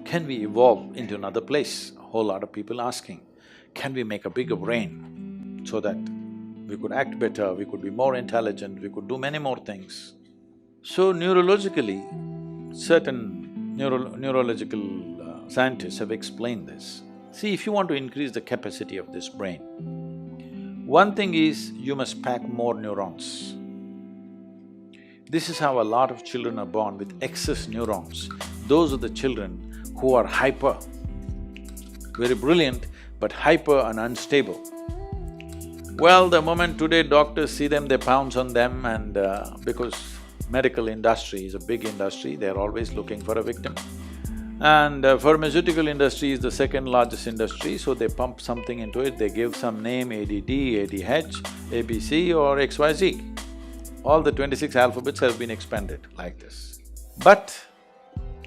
can we evolve into another place? A whole lot of people asking, can we make a bigger brain so that we could act better, we could be more intelligent, we could do many more things? So neurologically, certain neurological scientists have explained this. See, if you want to increase the capacity of this brain, one thing is you must pack more neurons. This is how a lot of children are born with excess neurons. Those are the children who are hyper, very brilliant but hyper and unstable. Well, the moment today doctors see them, they pounce on them and because medical industry is a big industry, they're always looking for a victim. And pharmaceutical industry is the second largest industry, so they pump something into it, they give some name ADD, ADH, ABC or XYZ. All the 26 alphabets have been expanded like this. But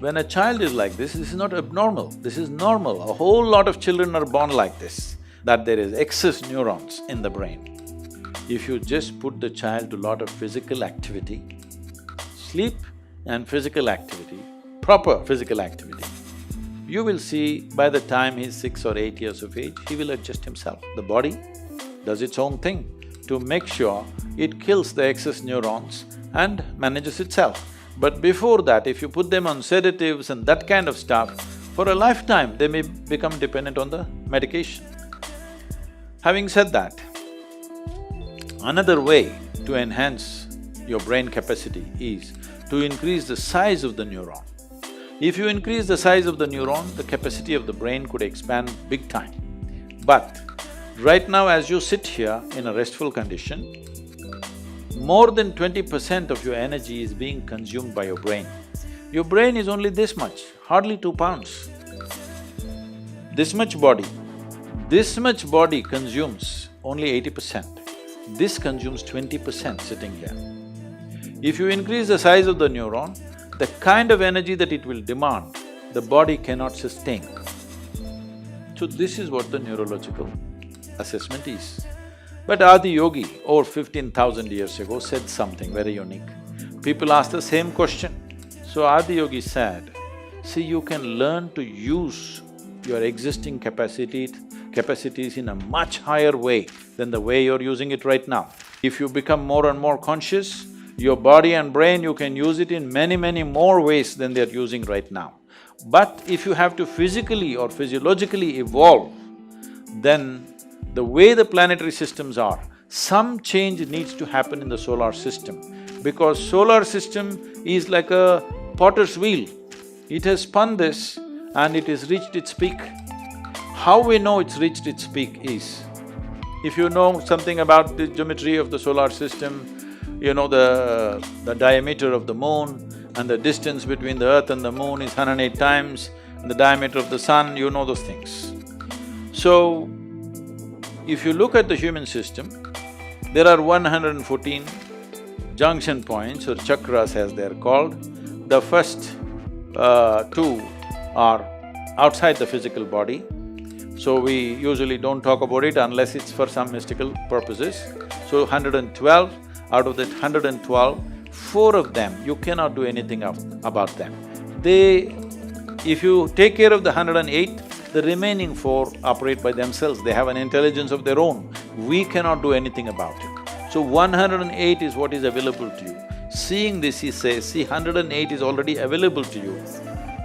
when a child is like this is not abnormal, this is normal. A whole lot of children are born like this, that there is excess neurons in the brain. If you just put the child to lot of physical activity, sleep and physical activity, proper physical activity, you will see by the time he's 6 or 8 years of age, he will adjust himself. The body does its own thing to make sure it kills the excess neurons and manages itself. But before that, if you put them on sedatives and that kind of stuff, for a lifetime they may become dependent on the medication. Having said that, another way to enhance your brain capacity is to increase the size of the neuron. If you increase the size of the neuron, the capacity of the brain could expand big time. But right now as you sit here in a restful condition, more than 20% of your energy is being consumed by your brain. Your brain is only this much, hardly 2 pounds. This much body consumes only 80%. This consumes 20% sitting here. If you increase the size of the neuron, the kind of energy that it will demand, the body cannot sustain. So this is what the neurological assessment is. But Adi Yogi, over 15,000 years ago, said something very unique. People asked the same question. So Adi Yogi said, see, you can learn to use your existing capacities in a much higher way than the way you're using it right now. If you become more and more conscious, your body and brain, you can use it in many more ways than they're using right now. But if you have to physically or physiologically evolve, then the way the planetary systems are, some change needs to happen in the solar system, because solar system is like a potter's wheel. It has spun this and it has reached its peak. How we know it's reached its peak is, if you know something about the geometry of the solar system, you know the diameter of the moon and the distance between the earth and the moon is 108 times, and the diameter of the sun, you know those things. So, if you look at the human system, there are 114 junction points or chakras as they're called. The first two are outside the physical body, so we usually don't talk about it unless it's for some mystical purposes. So 112, out of that 112, 4 of them, you cannot do anything about them. If you take care of the 108, the remaining 4 operate by themselves, they have an intelligence of their own. We cannot do anything about it. So 108 is what is available to you. Seeing this, he says, see, 108 is already available to you.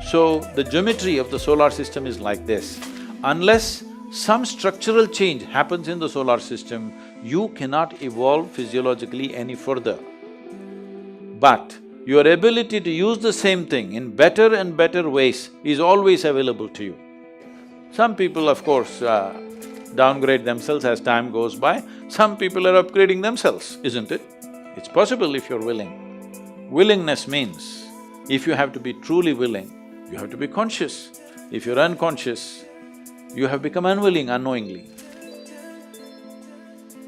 So the geometry of the solar system is like this. Unless some structural change happens in the solar system, you cannot evolve physiologically any further. But your ability to use the same thing in better and better ways is always available to you. Some people, of course, downgrade themselves as time goes by. Some people are upgrading themselves, isn't it? It's possible if you're willing. Willingness means, if you have to be truly willing, you have to be conscious. If you're unconscious, you have become unwilling unknowingly.